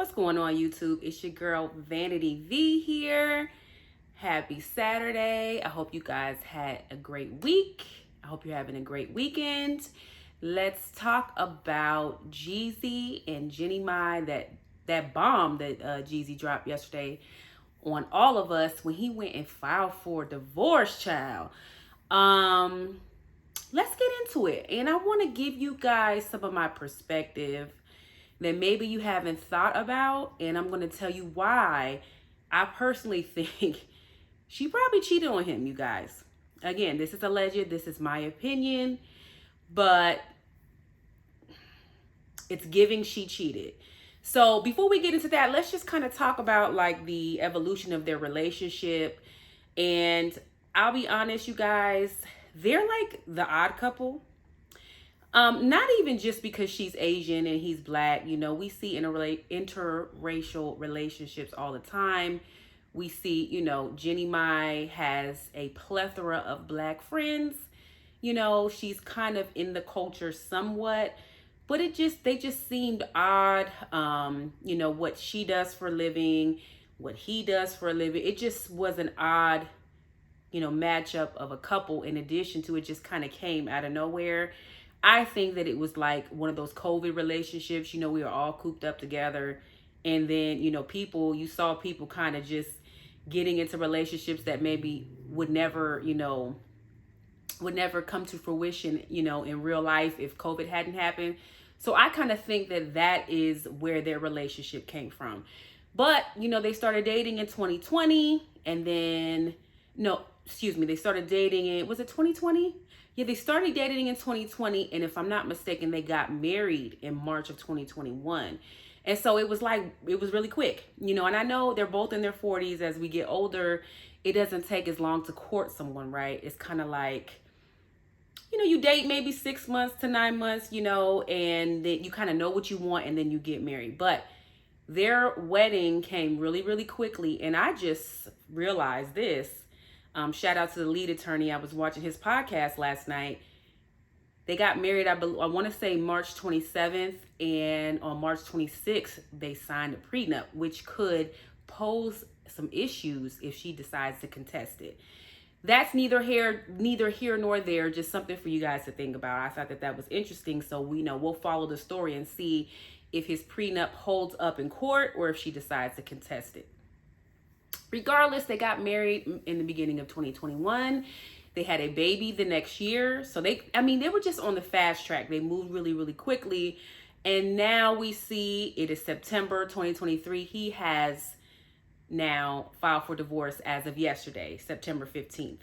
What's going on, YouTube? It's your girl Vanity V here. Happy Saturday. I hope you guys had a great week. I hope you're having a great weekend. Let's talk about Jeezy and Jeannie that bomb that Jeezy dropped yesterday on all of us when he went and filed for divorce, child. Let's get into it. And I want to give you guys some of my perspective that maybe you haven't thought about, and I'm going to tell you why I personally think she probably cheated on him, you guys. Again, this is alleged, this is my opinion, but it's giving she cheated. So before we get into that, let's just kind of talk about like the evolution of their relationship. And I'll be honest, you guys, they're like the odd couple. Not even just because she's Asian and he's black. You know, we see interracial relationships all the time. We see, Jeannie Mai has a plethora of black friends. You know, she's kind of in the culture somewhat, but they just seemed odd. What she does for a living, what he does for a living. It just was an odd, matchup of a couple. In addition to it, just kind of came out of nowhere. I think that it was like one of those COVID relationships. We were all cooped up together. And then, you saw people kind of just getting into relationships that maybe would never come to fruition, in real life if COVID hadn't happened. So I kind of think that is where their relationship came from. But, they started dating in 2020 and then, they started dating in, was it 2020? Yeah, they started dating in 2020, and if I'm not mistaken, they got married in March of 2021. And so it was really quick, and I know they're both in their 40s. As we get older, it doesn't take as long to court someone, right? It's kind of like, you date maybe 6 months to 9 months, and then you kind of know what you want, and then you get married. But their wedding came really, really quickly, and I just realized this. Shout out to the lead attorney. I was watching his podcast last night. They got married, I want to say March 27th, and on March 26th, they signed a prenup, which could pose some issues if she decides to contest it. That's neither here nor there, just something for you guys to think about. I thought that was interesting, so we'll follow the story and see if his prenup holds up in court or if she decides to contest it. Regardless, they got married in the beginning of 2021. They had a baby the next year. So they were just on the fast track. They moved really, really quickly. And now we see it is September 2023. He has now filed for divorce as of yesterday, September 15th.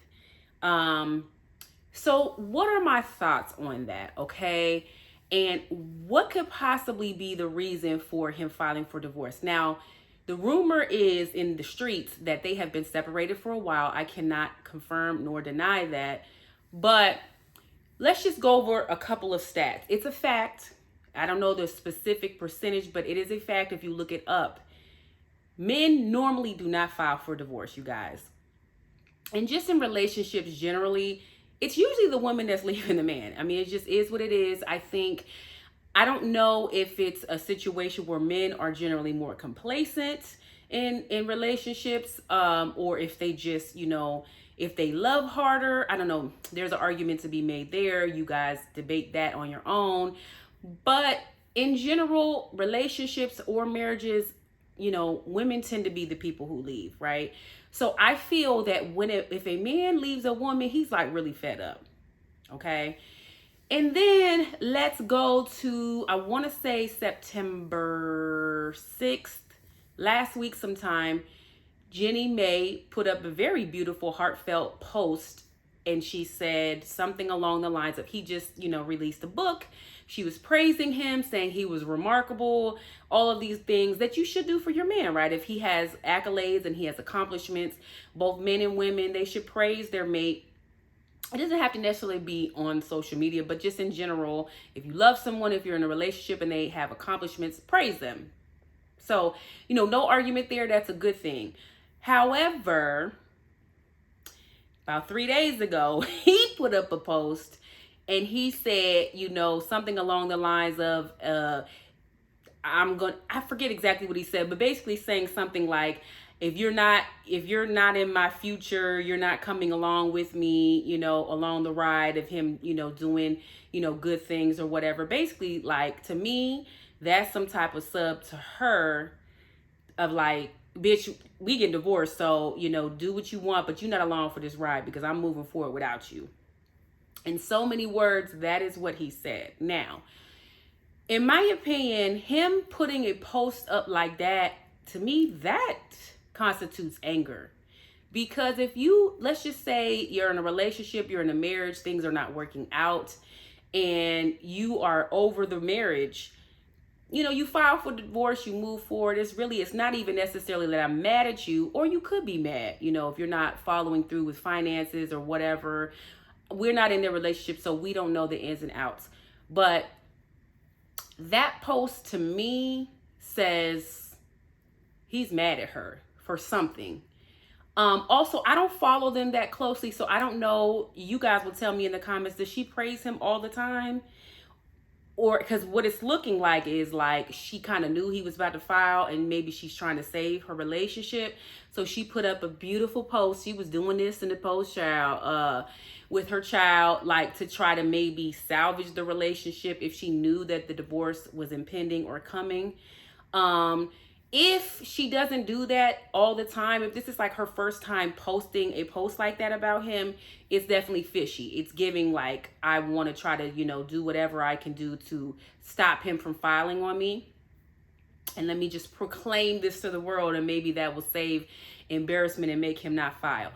So what are my thoughts on that? Okay. And what could possibly be the reason for him filing for divorce? Now, the rumor is in the streets that they have been separated for a while. I cannot confirm nor deny that. But let's just go over a couple of stats. It's a fact. I don't know the specific percentage, but it is a fact if you look it up. Men normally do not file for divorce, you guys. And just in relationships generally, it's usually the woman that's leaving the man. It just is what it is. I don't know if it's a situation where men are generally more complacent in relationships, or if they just, if they love harder. I don't know. There's an argument to be made there. You guys debate that on your own. But in general, relationships or marriages, women tend to be the people who leave, right? So I feel that if a man leaves a woman, he's like really fed up. Okay. And then let's go to, I want to say September 6th, last week sometime. Jeannie Mai put up a very beautiful, heartfelt post, and she said something along the lines of, he just, released a book. She was praising him, saying he was remarkable, all of these things that you should do for your man, right? If he has accolades and he has accomplishments, both men and women, they should praise their mate. It doesn't have to necessarily be on social media, but just in general, if you love someone, if you're in a relationship and they have accomplishments, praise them. So, no argument there. That's a good thing. However, about 3 days ago, he put up a post and he said, something along the lines of, I forget exactly what he said, but basically saying something like, if you're not in my future, you're not coming along with me, along the ride of him, doing, good things or whatever. Basically, like, to me, that's some type of sub to her of like, bitch, we get divorced, so, do what you want, but you're not along for this ride because I'm moving forward without you. In so many words, that is what he said. Now, in my opinion, him putting a post up like that, to me, that constitutes anger. Because if let's just say you're in a relationship, you're in a marriage, things are not working out, and you are over the marriage, you file for divorce, you move forward. It's not even necessarily that I'm mad at you, or you could be mad, if you're not following through with finances or whatever. We're not in their relationship, so we don't know the ins and outs. But that post to me says he's mad at her for something. Also, I don't follow them that closely, so I don't know. You guys will tell me in the comments, does she praise him all the time? Or because what it's looking like is like she kind of knew he was about to file, and maybe she's trying to save her relationship. So she put up a beautiful post. She was doing this in the post, child, with her child, like to try to maybe salvage the relationship if she knew that the divorce was impending or coming. If she doesn't do that all the time, if this is like her first time posting a post like that about him, it's definitely fishy. It's giving like, I want to try to, do whatever I can do to stop him from filing on me. And let me just proclaim this to the world, and maybe that will save embarrassment and make him not file.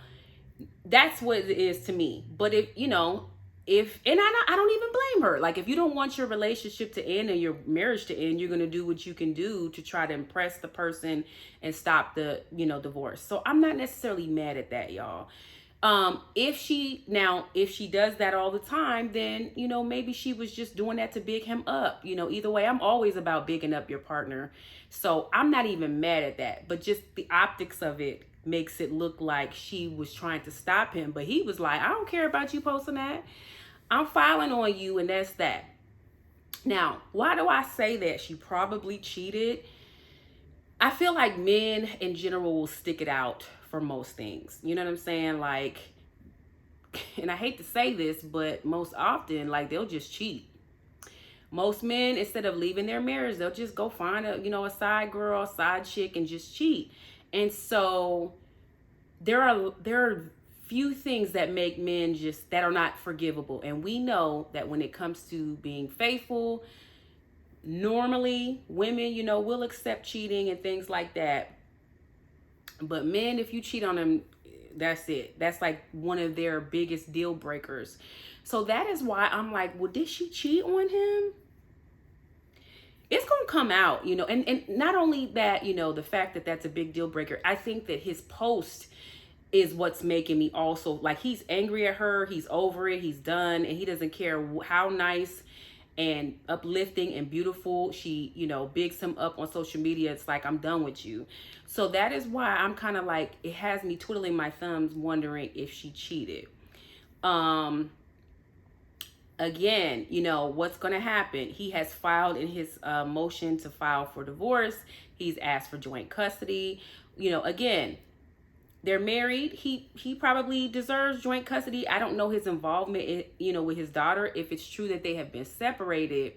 That's what it is to me. But I don't even blame her. Like, if you don't want your relationship to end and your marriage to end, you're going to do what you can do to try to impress the person and stop the, divorce. So I'm not necessarily mad at that, y'all. If she does that all the time, then, maybe she was just doing that to big him up. Either way, I'm always about bigging up your partner. So I'm not even mad at that. But just the optics of it makes it look like she was trying to stop him. But he was like, I don't care about you posting that. I'm filing on you, and that's that. Now, why do I say that she probably cheated? I feel like men in general will stick it out for most things. You know what I'm saying? Like, and I hate to say this, but most often, like, they'll just cheat. Most men, instead of leaving their marriage, they'll just go find a side girl, side chick, and just cheat. And so there are few things that make men that are not forgivable. And we know that when it comes to being faithful, normally women, will accept cheating and things like that. But men, if you cheat on them, that's it. That's like one of their biggest deal breakers. So that is why I'm like, well, did she cheat on him? It's going to come out, and not only that, the fact that that's a big deal breaker. I think that his post is what's making me also, like, he's angry at her. He's over it. He's done. And he doesn't care how nice and uplifting and beautiful she, bigs him up on social media. It's like, I'm done with you. So that is why I'm kind of like, it has me twiddling my thumbs wondering if she cheated. Again, what's going to happen? He has filed in his motion to file for divorce. He's asked for joint custody. Again, they're married. He probably deserves joint custody. I don't know his involvement, with his daughter. If it's true that they have been separated,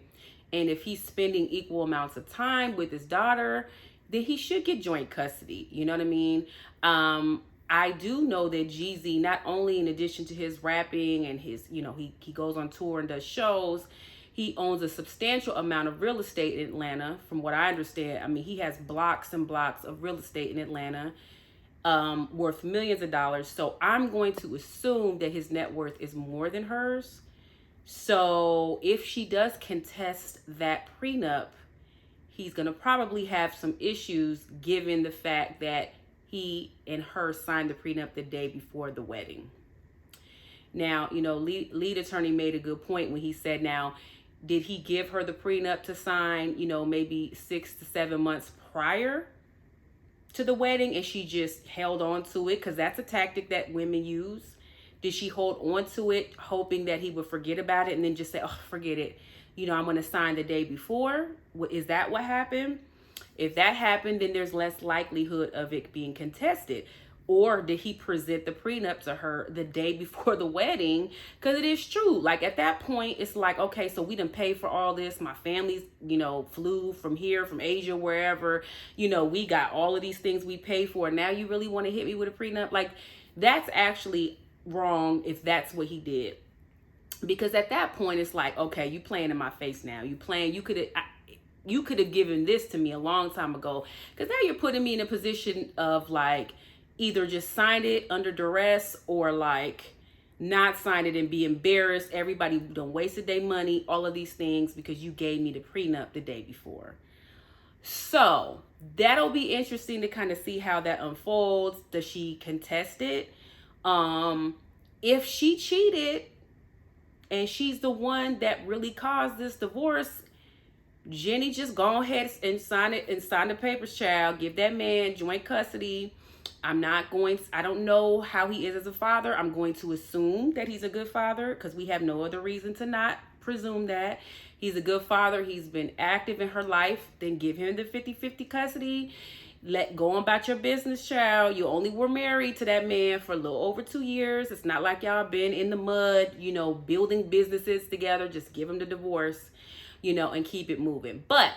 and if he's spending equal amounts of time with his daughter, then he should get joint custody. You know what I mean? I do know that Jeezy, not only in addition to his rapping and his, he goes on tour and does shows, he owns a substantial amount of real estate in Atlanta. From what I understand, I mean, he has blocks and blocks of real estate in Atlanta, worth millions of dollars. So I'm going to assume that his net worth is more than hers. So if she does contest that prenup, he's going to probably have some issues given the fact that he and her signed the prenup the day before the wedding. Now, lead attorney made a good point when he said, now, did he give her the prenup to sign, maybe 6 to 7 months prior to the wedding, and she just held on to it? Because that's a tactic that women use. Did she hold on to it hoping that he would forget about it and then just say, oh, forget it? I'm going to sign the day before. Is that what happened? If that happened, then there's less likelihood of it being contested. Or did he present the prenup to her the day before the wedding? Because it is true. Like at that point, it's like, okay, so we done paid for all this. My family's, flew from here, from Asia, wherever. We got all of these things we paid for. Now you really want to hit me with a prenup? Like that's actually wrong if that's what he did. Because at that point, it's like, okay, you playing in my face now. You could have given this to me a long time ago. Because now you're putting me in a position of like, either just sign it under duress or like not sign it and be embarrassed. Everybody done wasted their money, all of these things because you gave me the prenup the day before. So that'll be interesting to kind of see how that unfolds. Does she contest it? If she cheated and she's the one that really caused this divorce, Jeannie, just go ahead and sign the papers, child. Give that man joint custody. I don't know how he is as a father. I'm going to assume that he's a good father because we have no other reason to not presume that. He's a good father. He's been active in her life. Then give him the 50-50 custody. Let go about your business, child. You only were married to that man for a little over 2 years. It's not like y'all been in the mud, building businesses together. Just give him the divorce, and keep it moving. But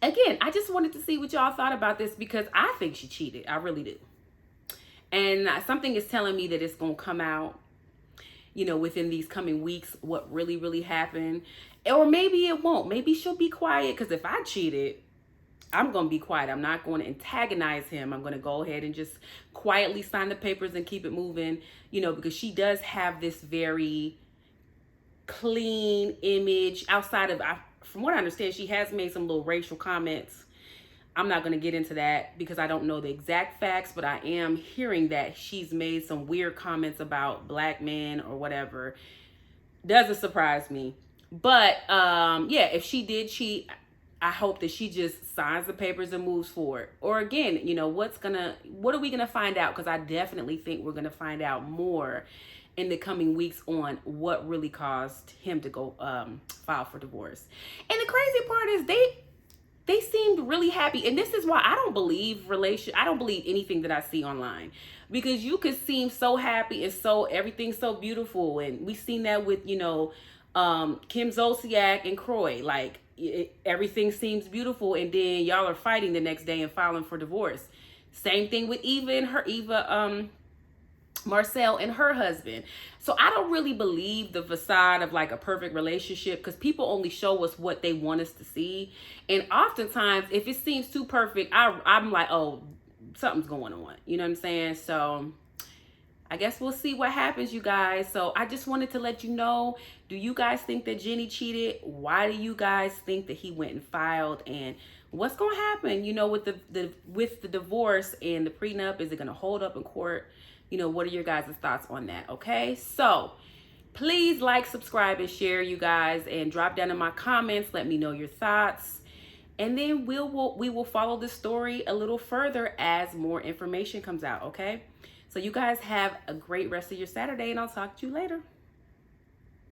again, I just wanted to see what y'all thought about this because I think she cheated. I really do. And something is telling me that it's going to come out, within these coming weeks, what really, really happened. Or maybe it won't. Maybe she'll be quiet because if I cheated, I'm going to be quiet. I'm not going to antagonize him. I'm going to go ahead and just quietly sign the papers and keep it moving, because she does have this very clean image outside of, from what I understand, she has made some little racial comments. I'm not going to get into that because I don't know the exact facts, but I am hearing that she's made some weird comments about black men or whatever. Doesn't surprise me. But if she did cheat, I hope that she just signs the papers and moves forward. Or again, what are we going to find out? Because I definitely think we're going to find out more in the coming weeks on what really caused him to go file for divorce. And the crazy part is they seemed really happy. And this is why I don't believe anything that I see online. Because you could seem so happy and everything's so beautiful. And we've seen that with, Kim Zolciak and Croy. Like everything seems beautiful. And then y'all are fighting the next day and filing for divorce. Same thing with Eva Marcel and her husband. So I don't really believe the facade of like a perfect relationship because people only show us what they want us to see. And oftentimes, if it seems too perfect, I'm like, oh, something's going on. You know what I'm saying? So I guess we'll see what happens, you guys. So I just wanted to let you know, do you guys think that Jeannie cheated? Why do you guys think that he went and filed? And what's going to happen, with the divorce and the prenup? Is it going to hold up in court? What are your guys' thoughts on that? Okay, so please like, subscribe, and share, you guys, and drop down in my comments. Let me know your thoughts, and then we will follow the story a little further as more information comes out. Okay, so you guys have a great rest of your Saturday, and I'll talk to you later.